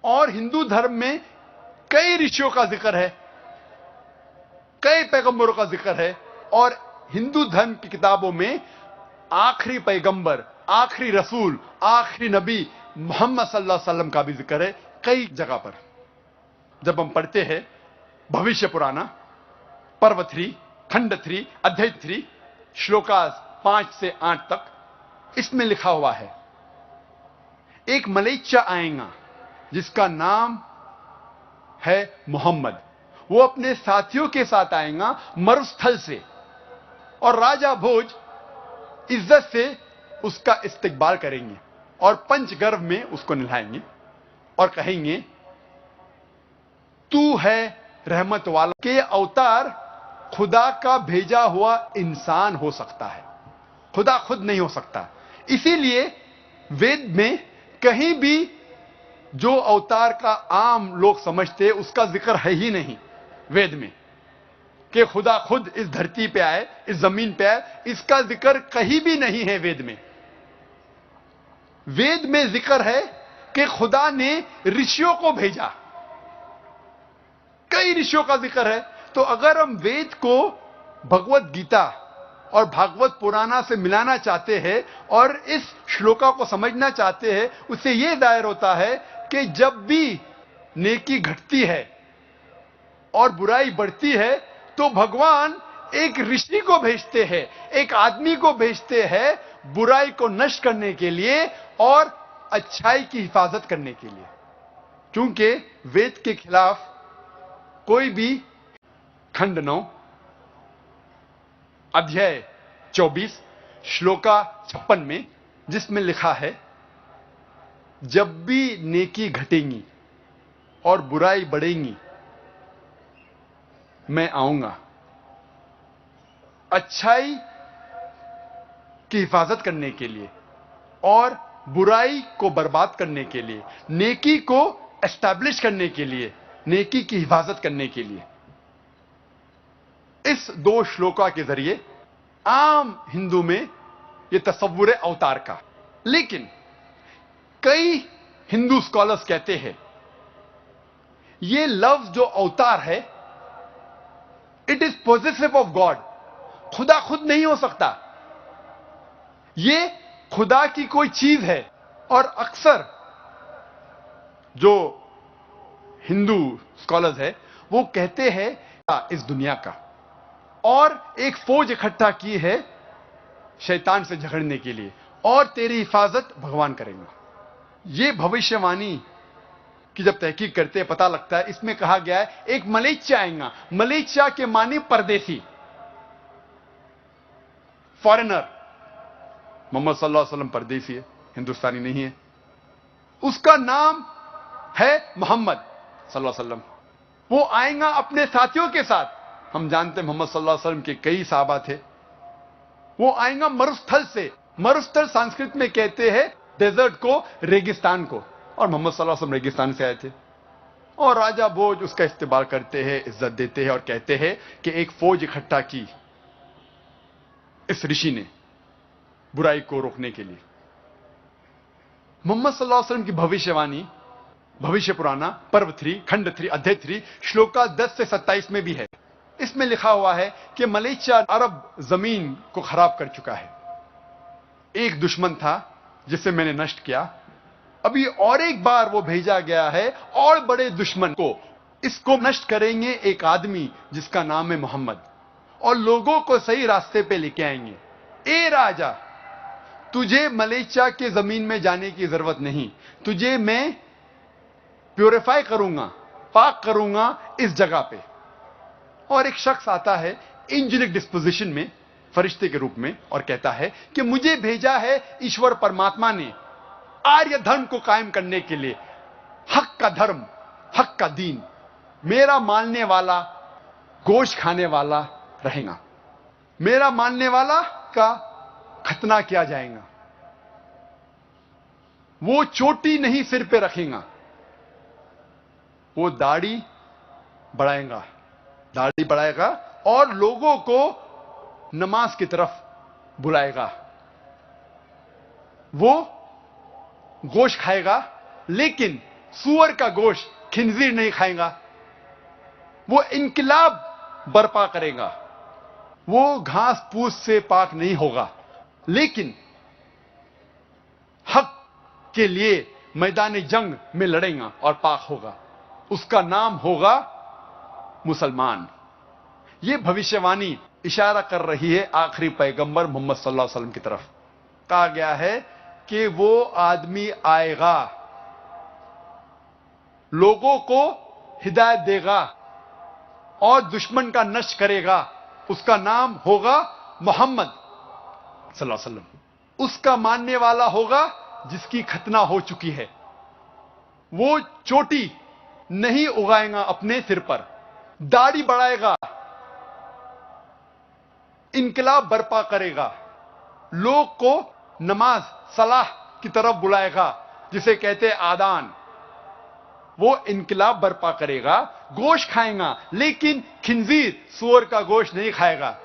और हिंदू धर्म में कई ऋषियों का जिक्र है, कई पैगंबरों का जिक्र है, और हिंदू धर्म की किताबों में आखिरी पैगंबर, आखिरी रसूल, आखिरी नबी मोहम्मद सल्लल्लाहु अलैहि वसल्लम का भी जिक्र है कई जगह पर। जब हम पढ़ते हैं भविष्य पुराना पर्व 3 खंड 3 अध्याय 3 श्लोका 5 से 8 तक, इसमें लिखा हुआ है एक मलेच्चा आएगा जिसका नाम है मोहम्मद। वो अपने साथियों के साथ आएगा मरुस्थल से, और राजा भोज इज्जत से उसका इस्तकबाल करेंगे और पंचगर्भ में उसको नहलाएंगे और कहेंगे तू है रहमत वाला। के अवतार खुदा का भेजा हुआ इंसान हो सकता है, खुदा खुद नहीं हो सकता। इसीलिए वेद में कहीं भी जो अवतार का आम लोग समझते उसका जिक्र है ही नहीं वेद में, कि खुदा खुद इस धरती पे आए, इस जमीन पे आए, इसका जिक्र कहीं भी नहीं है वेद में। वेद में जिक्र है कि खुदा ने ऋषियों को भेजा, कई ऋषियों का जिक्र है। तो अगर हम वेद को भगवत गीता और भागवत पुराना से मिलाना चाहते हैं और इस श्लोका को समझना चाहते हैं, उससे यह जाहिर होता है कि जब भी नेकी घटती है और बुराई बढ़ती है तो भगवान एक ऋषि को भेजते हैं, एक आदमी को भेजते हैं बुराई को नष्ट करने के लिए और अच्छाई की हिफाजत करने के लिए। क्योंकि वेद के खिलाफ कोई भी खंड 9 अध्याय 24 श्लोका 56 में, जिसमें लिखा है जब भी नेकी घटेंगी और बुराई बढ़ेंगी मैं आऊंगा अच्छाई की हिफाजत करने के लिए और बुराई को बर्बाद करने के लिए, नेकी को एस्टैब्लिश करने के लिए, नेकी की हिफाजत करने के लिए। इस 2 श्लोका के जरिए आम हिंदू में यह तस्वुर है अवतार का। लेकिन कई हिंदू स्कॉलर्स कहते हैं यह लफ्ज जो अवतार है it is positive of God, खुदा खुद नहीं हो सकता, यह खुदा की कोई चीज है। और अक्सर जो हिंदू स्कॉलर्स है वो कहते हैं इस दुनिया का, और एक फौज इकट्ठा की है शैतान से झगड़ने के लिए, और तेरी हिफाजत भगवान करेंगे। यह भविष्यवाणी की जब तहकीक करते हैं पता लगता है इसमें कहा गया है एक मलेच्चा आएगा। मलेच्चा के मानी परदेसी, फॉरेनर। मोहम्मद सल्लल्लाहु अलैहि वसल्लम परदेसी है, हिंदुस्तानी नहीं है। उसका नाम है मोहम्मद सल्लल्लाहु अलैहि वसल्लम। वो आएगा अपने साथियों के साथ। हम जानते हैं मोहम्मद सल्लल्लाहु अलैहि वसल्लम के कई सहाबा थे। वो आएगा मरुस्थल से। मरुस्थल संस्कृत में कहते हैं डेजर्ट को, रेगिस्तान को, और मोहम्मद सल्लल्लाहु अलैहि वसल्लम रेगिस्तान से आए थे। और राजा भोज उसका इस्तेमाल करते हैं, इज्जत देते हैं और कहते हैं कि एक फौज इकट्ठा की इस ऋषि ने बुराई को रोकने के लिए। मोहम्मद सल्लल्लाहु अलैहि वसल्लम की भविष्यवाणी भविष्य पुराना पर्व 3 खंड 3 अध्याय 3 श्लोका 10 से 27 में भी है। इसमें लिखा हुआ है कि मलेच्चा अरब जमीन को खराब कर चुका है। एक दुश्मन था जिसे मैंने नष्ट किया, अभी और एक बार वो भेजा गया है और बड़े दुश्मन को। इसको नष्ट करेंगे एक आदमी जिसका नाम है मोहम्मद, और लोगों को सही रास्ते पे लेके आएंगे। ए राजा, तुझे मलेच्चा के जमीन में जाने की जरूरत नहीं, तुझे मैं प्यूरिफाई करूंगा, पाक करूंगा इस जगह पे। और एक शख्स आता है एंजेलिक डिस्पोजिशन में, फरिश्ते के रूप में, और कहता है कि मुझे भेजा है ईश्वर परमात्मा ने आर्य धर्म को कायम करने के लिए, हक का धर्म, हक का दीन। मेरा मानने वाला गोश्त खाने वाला रहेगा, मेरा मानने वाला का खतना किया जाएगा, वो चोटी नहीं सिर पे रखेगा, वो दाढ़ी बढ़ाएगा, दाढ़ी बढ़ाएगा और लोगों को नमाज की तरफ बुलाएगा। वो गोश्त खाएगा लेकिन सुअर का गोश्त, खिंजीर नहीं खाएगा। वो इनकलाब बर्पा करेगा। वो घास फूस से पाक नहीं होगा, लेकिन हक के लिए मैदान जंग में लड़ेगा और पाक होगा। उसका नाम होगा मुसलमान। यह भविष्यवाणी इशारा कर रही है आखिरी पैगंबर मोहम्मद सल्लल्लाहु अलैहि वसल्लम की तरफ। कहा गया है कि वो आदमी आएगा, लोगों को हिदायत देगा और दुश्मन का नष्ट करेगा। उसका नाम होगा मोहम्मद सल्लल्लाहु अलैहि वसल्लम। उसका मानने वाला होगा जिसकी खतना हो चुकी है। वो चोटी नहीं उगाएगा अपने सिर पर, दाढ़ी बढ़ाएगा, इनकलाब बर्पा करेगा, लोग को नमाज सलाह की तरफ बुलाएगा, जिसे कहते आदान। वो इनकलाब बर्पा करेगा, गोश्त खाएगा, लेकिन खिंजीर सुअर का गोश्त नहीं खाएगा।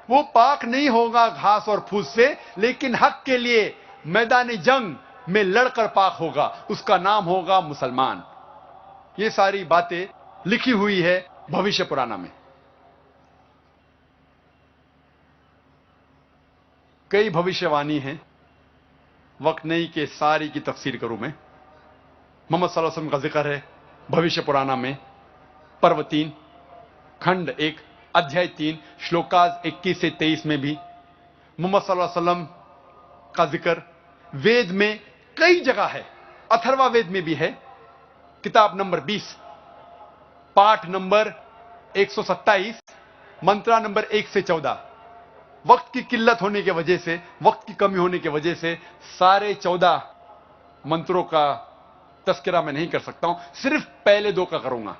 वो पाक नहीं होगा घास और फूस से, लेकिन हक के लिए मैदान जंग में लड़कर पाक होगा। उसका नाम होगा मुसलमान। ये सारी बातें लिखी हुई है भविष्य पुराना में। कई भविष्यवाणी हैं, वक्त नहीं कि सारी की तफसीर करूं मैं। मोहम्मद सल्लल्लाहु अलैहि वसल्लम का जिक्र है भविष्य पुराना में, पर्व 3 खंड 1 अध्याय 3 श्लोकाज 21 से 23 में भी मोहम्मद सल्लल्लाहु अलैहि वसल्लम का जिक्र वेद में कई जगह है। अथर्वा वेद में भी है, किताब नंबर 20 पाठ नंबर 127 मंत्रा नंबर 1 से 14। वक्त की किल्लत होने की वजह से, वक्त की कमी होने की वजह से सारे 14 मंत्रों का तस्करा मैं नहीं कर सकता हूं, सिर्फ पहले 2 का करूंगा।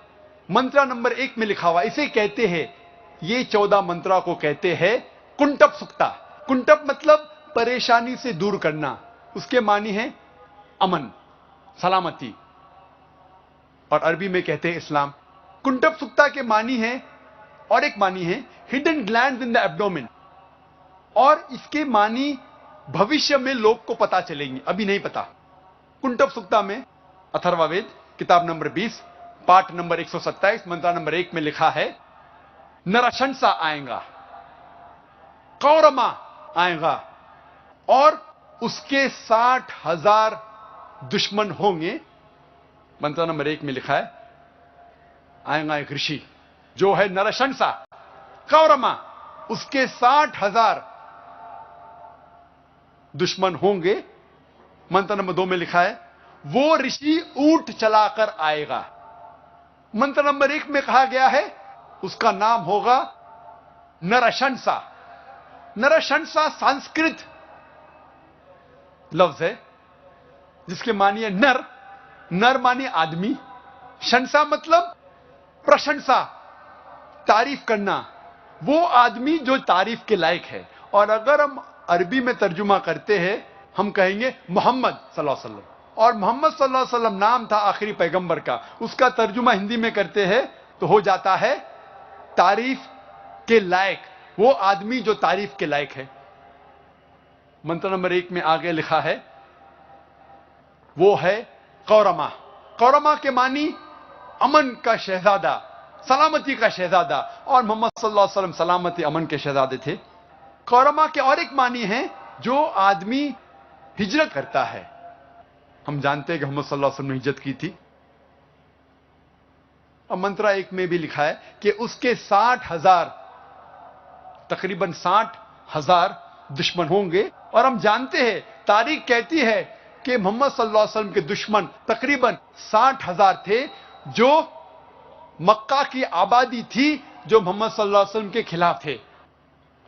मंत्रा नंबर 1 में लिखा हुआ, इसे कहते हैं, ये 14 मंत्रा को कहते हैं कुंटप सुक्ता। कुंटप मतलब परेशानी से दूर करना, उसके मानी है अमन, सलामती, और अरबी में कहते हैं इस्लाम। कुंटप सुक्ता के मानी है, और एक मानी है hidden glands in the abdomen, और इसके मानी भविष्य में लोग को पता चलेंगे, अभी नहीं पता। कुंटप सुक्ता में अथर्ववेद किताब नंबर 20 पाठ नंबर 127 मंत्रा नंबर 1 में लिखा है, नरशंसा आएगा, कौरमा आएगा, और उसके 60,000 दुश्मन होंगे। मंत्र नंबर 1 में लिखा है, आएगा एक ऋषि जो है नरशंसा, कौरमा, उसके 60,000 दुश्मन होंगे। मंत्र नंबर 2 में लिखा है, वो ऋषि ऊंट चलाकर आएगा। मंत्र नंबर 1 में कहा गया है, उसका नाम होगा नरशंसा। नरशंसा संस्कृत लफ्ज है जिसके मानिए नर, नर मानिए आदमी, शंसा मतलब प्रशंसा, तारीफ करना, वो आदमी जो तारीफ के लायक है। और अगर हम अरबी में तर्जुमा करते हैं, हम कहेंगे मोहम्मद सल्लल्लाहु अलैहि वसल्लम, और मोहम्मद सल्लल्लाहु अलैहि वसल्लम नाम था आखिरी पैगंबर का। उसका तर्जुमा हिंदी में करते हैं तो हो जाता है तारीफ के लायक, वो आदमी जो तारीफ के लायक है। मंत्र नंबर 1 में आगे लिखा है, वो है कौरमा। कौरमा के मानी अमन का शहजादा, सलामती का शहजादा, और मोहम्मद सल्लल्लाहु अलैहि वसल्लम सलामती अमन के शहजादे थे। कौरमा के और एक मानी है, जो आदमी हिजरत करता है। हम जानते हैं कि मोहम्मद सल्लल्लाहु अलैहि वसल्लम ने हिजरत की थी। और मंत्रा 1 में भी लिखा है कि उसके 60,000 तकरीबन 60,000 दुश्मन होंगे। और हम जानते हैं, तारीख कहती है कि मोहम्मद सल्लल्लाहु अलैहि वसल्लम के दुश्मन तकरीबन 60,000 थे, जो मक्का की आबादी थी, जो मोहम्मद सल्लल्लाहु अलैहि वसल्लम के खिलाफ थे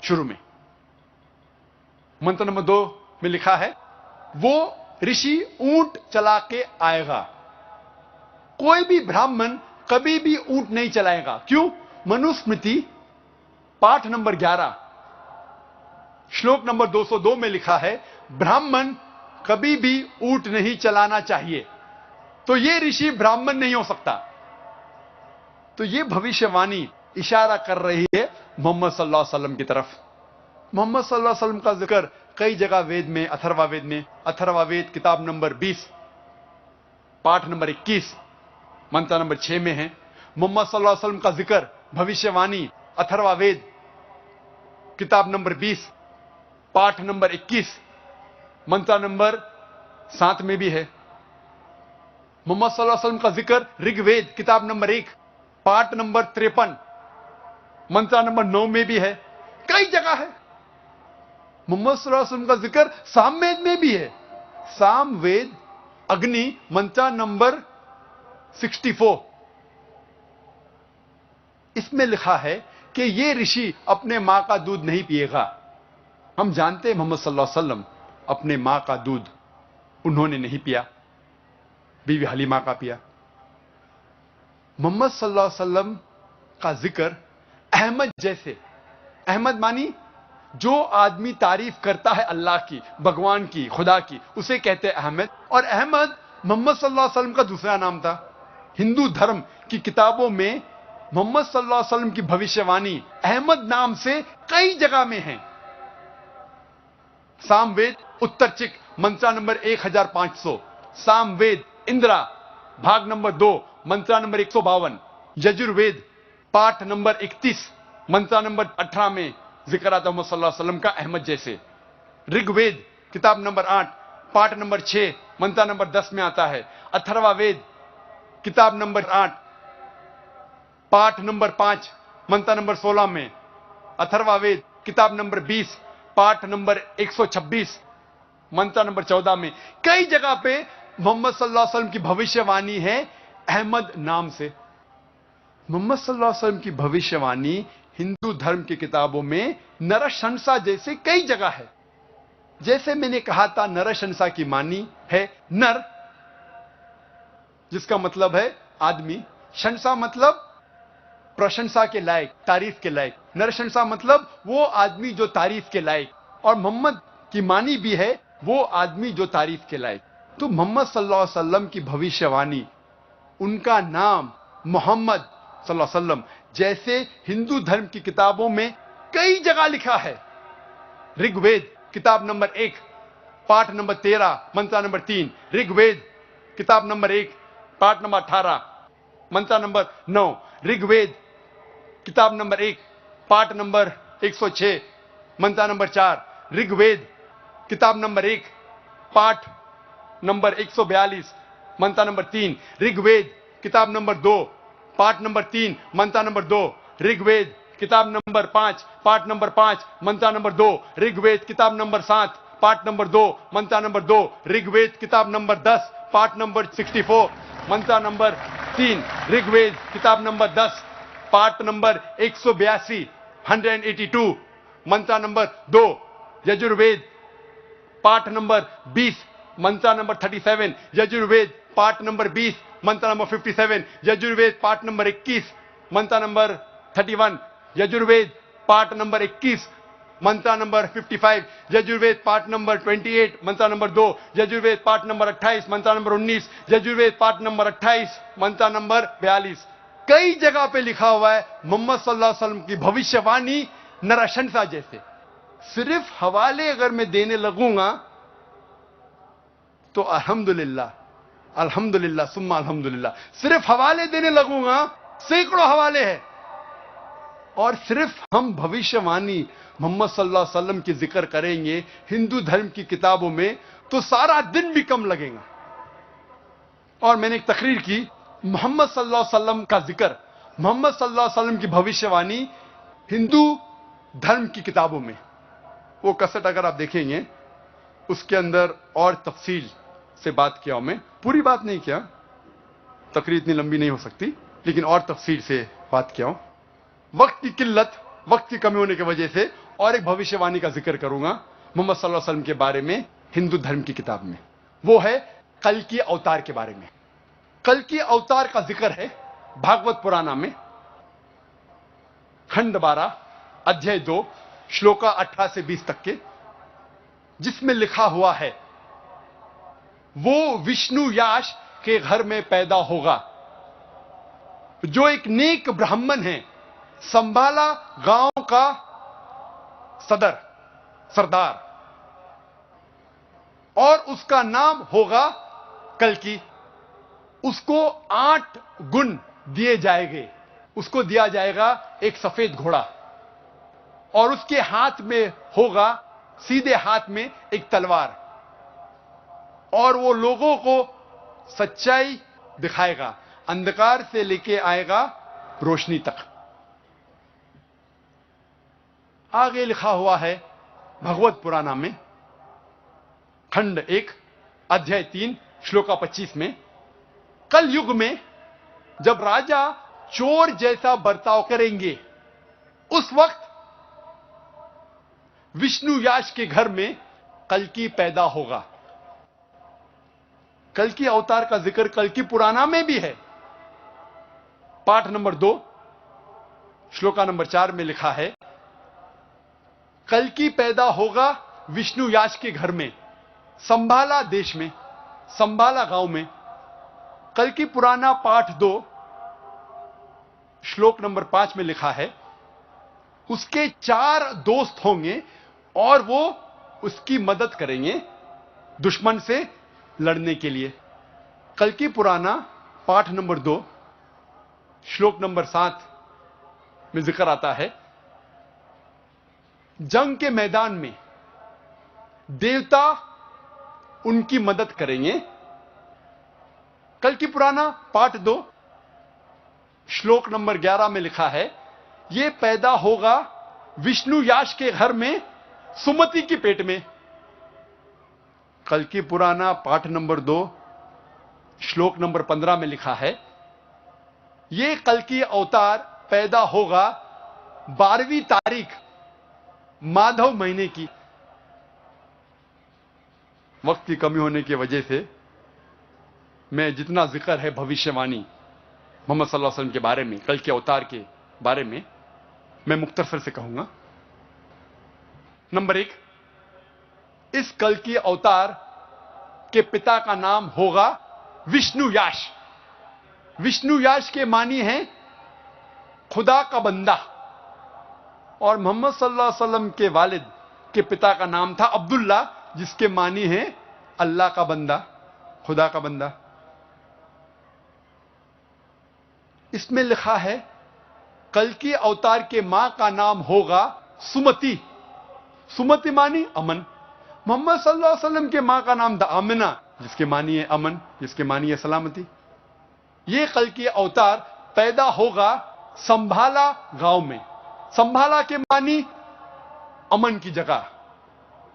शुरू में। मंत्र नंबर 2 में लिखा है, वो ऋषि ऊंट चला के आएगा। कोई भी ब्राह्मण कभी भी ऊंट नहीं चलाएगा। क्यों? मनुस्मृति पाठ नंबर 11 श्लोक नंबर 202 में लिखा है, ब्राह्मण कभी भी ऊंट नहीं चलाना चाहिए। तो यह ऋषि ब्राह्मण नहीं हो सकता। तो यह भविष्यवाणी इशारा कर रही है मोहम्मद सल्लल्लाहु अलैहि वसल्लम की तरफ। मोहम्मद सल्लल्लाहु अलैहि वसल्लम का जिक्र कई जगह वेद में, अथर्वा वेद में, अथर्वा वेद किताब नंबर 20 पाठ नंबर 21 मंत्र नंबर 6 में है। मोहम्मद सल्लल्लाहु अलैहि वसल्लम का जिक्र भविष्यवाणी अथर्ववेद किताब नंबर 20 पाठ नंबर 21 मंत्र नंबर 7 में भी है। मोहम्मद सल्लल्लाहु अलैहि वसल्लम का जिक्र ऋग्वेद किताब नंबर 1 पाठ नंबर 53 मंत्र नंबर 9 में भी है। कई जगह है। मोहम्मद सल्लल्लाहु अलैहि वसल्लम का जिक्र सामवेद में भी है। सामवेद अग्नि मंत्र नंबर 64, इसमें लिखा है कि ये ऋषि अपने मां का दूध नहीं पिएगा। हम जानते हैं मोहम्मद सल्लल्लाहु अलैहि वसल्लम अपने मां का दूध उन्होंने नहीं पिया, बीवी हलीमा का पिया। मोहम्मद सल्लल्लाहु अलैहि वसल्लम का जिक्र अहमद जैसे, अहमद मानी जो आदमी तारीफ करता है अल्लाह की, भगवान की, खुदा की, उसे कहते हैं अहमद। और अहमद मोहम्मद सल्लल्लाहु अलैहि वसल्लम का दूसरा नाम था। हिंदू धर्म की किताबों में मोहम्मद सल्लल्लाहु अलैहि वसल्लम की भविष्यवाणी अहमद नाम से कई जगह में है। सामवेद उत्तरचिक मंत्रा नंबर 1500, सामवेद इंद्रा भाग नंबर 2 मंत्रा नंबर 152, यजुर्वेद पाठ नंबर 31 मंत्रा नंबर 18 में जिक्र आता है मोहम्मद सल्लल्लाहु अलैहि वसल्लम का अहमद जैसे। ऋग्वेद किताब नंबर 8 पाठ नंबर 6 मंत्रा नंबर 10 में आता है। अथर्ववेद किताब नंबर 8 पाठ नंबर 5 मंत्र नंबर 16 में। अथर्ववेद किताब नंबर 20 पाठ नंबर 126 मंत्र नंबर 14 में। कई जगह पे मोहम्मद सल्लल्लाहु अलैहि वसल्लम की भविष्यवाणी है अहमद नाम से। मोहम्मद सल्लल्लाहु अलैहि वसल्लम की भविष्यवाणी हिंदू धर्म की किताबों में नरशंसा जैसे कई जगह है। जैसे मैंने कहा था, नरशंसा की मानी है नर, जिसका मतलब है आदमी। शंसा मतलब प्रशंसा के लायक, तारीफ के लायक। नरशंसा मतलब वो आदमी जो तारीफ के लायक। और मोहम्मद की मानी भी है वो आदमी जो तारीफ के लायक। तो मोहम्मद सल्लल्लाहु अलैहि वसल्लम की भविष्यवाणी, उनका नाम मोहम्मद सल्लल्लाहु अलैहि वसल्लम जैसे हिंदू धर्म की किताबों में कई जगह लिखा है। ऋग्वेद किताब नंबर 1 पाठ नंबर 13 मंत्र नंबर 3, ऋग्वेद किताब नंबर 1 पाठ नंबर 18 मंत्र नंबर 9, ऋग्वेद किताब नंबर 1 पाठ नंबर 106 मंत्र नंबर 4, ऋग्वेद किताब नंबर 1 पाठ नंबर 142 मंत्र नंबर 3, ऋग्वेद किताब नंबर 2 पाठ नंबर 3 मंत्र नंबर 2, ऋग्वेद किताब नंबर 5 पाठ नंबर 5 मंत्र नंबर 2, ऋग्वेद किताब नंबर 7 पाठ नंबर 2 मंत्र नंबर 2, ऋग्वेद किताब नंबर 10 पाठ नंबर 64 मंत्र नंबर 3, ऋग्वेद किताब नंबर 10 पाठ नंबर 182 182 मंत्र नंबर 2, यजुर्वेद पाठ नंबर 20 मंत्र नंबर 37, यजुर्वेद पाठ नंबर 20 मंत्र नंबर 57, यजुर्वेद पाठ नंबर 21 मंत्र नंबर 31, यजुर्वेद पाठ नंबर 21 मंत्र नंबर 55, यजुर्वेद पाठ नंबर 28 मंत्र नंबर 2, यजुर्वेद पाठ नंबर 28 मंत्र नंबर 19, यजुर्वेद पाठ नंबर 28 मंत्र नंबर 42। कई जगह पे लिखा हुआ है मोहम्मद सल्लल्लाहु अलैहि वसल्लम की भविष्यवाणी नरशंसा जैसे। सिर्फ हवाले अगर मैं देने लगूंगा तो अल्हम्दुलिल्लाह अल्हम्दुलिल्लाह सुम्मा अल्हम्दुलिल्लाह, सिर्फ हवाले देने लगूंगा सैकड़ों हवाले हैं। और सिर्फ हम भविष्यवाणी मोहम्मद सल्लल्लाहु अलैहि वसल्लम की जिक्र करेंगे हिंदू धर्म की किताबों में तो सारा दिन भी कम लगेगा। और मैंने एक तकरीर की, मोहम्मद सल्लल्लाहु अलैहि वसल्लम का जिक्र, मोहम्मद सल्लल्लाहु अलैहि वसल्लम की भविष्यवाणी हिंदू धर्म की किताबों में। वो कसट अगर आप देखेंगे उसके अंदर और तफसील से बात किया हूं। मैं पूरी बात नहीं किया, तकरीर इतनी लंबी नहीं हो सकती, लेकिन और तफसील से बात किया हूं। वक्त की किल्लत, वक्त की कमी होने की वजह से और एक भविष्यवाणी का जिक्र करूंगा मोहम्मद सल्लल्लाहु अलैहि वसल्लम के बारे में हिंदू धर्म की किताब में। वो है कल की अवतार के बारे में। कल की अवतार का जिक्र है भागवत पुराण में खंड 12 अध्याय 2 श्लोका 18 से 20 तक के, जिसमें लिखा हुआ है वो विष्णु याश के घर में पैदा होगा जो एक नेक ब्राह्मण है, संभाला गांव का सरदार, और उसका नाम होगा कल्कि। उसको 8 गुण दिए जाएंगे। उसको दिया जाएगा एक सफेद घोड़ा और उसके हाथ में होगा, सीधे हाथ में एक तलवार, और वो लोगों को सच्चाई दिखाएगा, अंधकार से लेके आएगा रोशनी तक। आगे लिखा हुआ है भगवत पुराण में खंड 1 अध्याय 3 श्लोका 25 में, कल युग में जब राजा चोर जैसा बर्ताव करेंगे उस वक्त विष्णु याश के घर में कल्कि पैदा होगा। कल्कि अवतार का जिक्र कल्कि पुराना में भी है। पाठ नंबर 2 श्लोका नंबर 4 में लिखा है, कल्कि पैदा होगा विष्णु याश के घर में, संभाला देश में, संभाला गांव में। कल्कि पुराना पाठ 2 श्लोक नंबर 5 में लिखा है, उसके 4 दोस्त होंगे और वो उसकी मदद करेंगे दुश्मन से लड़ने के लिए। कल्कि पुराना पाठ नंबर 2 श्लोक नंबर 7 में जिक्र आता है, जंग के मैदान में देवता उनकी मदद करेंगे। कल्कि पुराना पाठ 2 श्लोक नंबर 11 में लिखा है, यह पैदा होगा विष्णु याश के घर में सुमति की पेट में। कल्कि पुराना पाठ नंबर 2 श्लोक नंबर 15 में लिखा है, यह कल्कि अवतार पैदा होगा 12वीं तारीख माधव महीने की। वक्त की कमी होने की वजह से मैं जितना जिक्र है भविष्यवाणी मोहम्मद सल्लल्लाहु अलैहि वसल्लम के बारे में, कल्कि अवतार के बारे में, मैं मुख्तसर से कहूंगा। नंबर 1, इस कल्कि अवतार के पिता का नाम होगा विष्णु याश। विष्णु याश के मानी हैं खुदा का बंदा, और मोहम्मद सल्लल्लाहु अलैहि वसल्लम के वालिद के पिता का नाम था अब्दुल्ला, जिसके मानी है अल्लाह का बंदा, खुदा का बंदा। इसमें लिखा है कल्कि अवतार के मां का नाम होगा सुमति। सुमति मानी अमन। मोहम्मद सल्लल्लाहु अलैहि वसल्लम के मां का नाम था आमिना, जिसके मानी है अमन, जिसके मानी है सलामती। यह कल्कि अवतार पैदा होगा संभाला गांव में। संभाला के मानी अमन की जगह,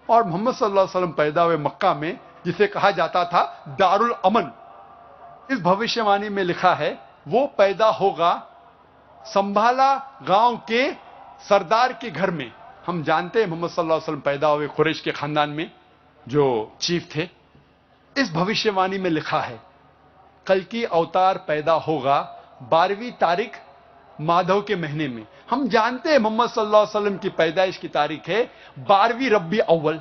और मोहम्मद सल्लल्लाहु अलैहि वसल्लम पैदा हुए मक्का में, जिसे कहा जाता था दारुल अमन। इस भविष्यवाणी में लिखा है वो पैदा होगा संभाला गांव के सरदार के घर में। हम जानते हैं मोहम्मद सल्लल्लाहु अलैहि वसल्लम पैदा हुए कुरैश के खानदान में, जो चीफ थे। इस भविष्यवाणी में लिखा है कल्कि अवतार पैदा होगा 12वीं तारीख माधव के महीने में। हम जानते हैं मोहम्मद सल्लल्लाहु अलैहि वसल्लम की पैदाइश की तारीख है 12वीं रब्बी अव्वल।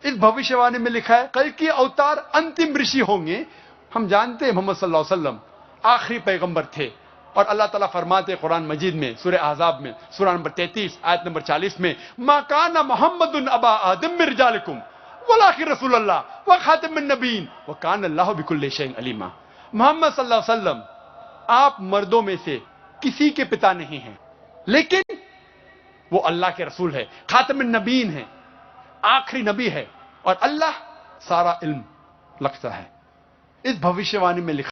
इस भविष्यवाणी में लिखा है कल्कि अवतार अंतिम ऋषि होंगे। हम जानते हैं मोहम्मद सल्लल्लाहु अलैहि वसल्लम आखिरी पैगंबर थे, और अल्लाह ताला फरमाते हैं कुरान मजीद में सूरह अहज़ाब में सूरह नंबर 33 आयत नंबर 40 में, मा काना मुहम्मदुन अबा आदम मिन रिजालिकुम वलाकिन रसूलुल्लाह व खातिमुन नबीन व काना अल्लाहु बिकुल्लि शैइन अलीमा। मोहम्मद सल्लल्लाहु अलैहि वसल्लम आप मर्दों में से किसी के पिता नहीं हैं, लेकिन वो अल्लाह के रसूल है, खातिमुन नबीन है, आखिरी नबी है, और अल्लाह सारा इल्म रखता है। इस भविष्यवाणी में लिखा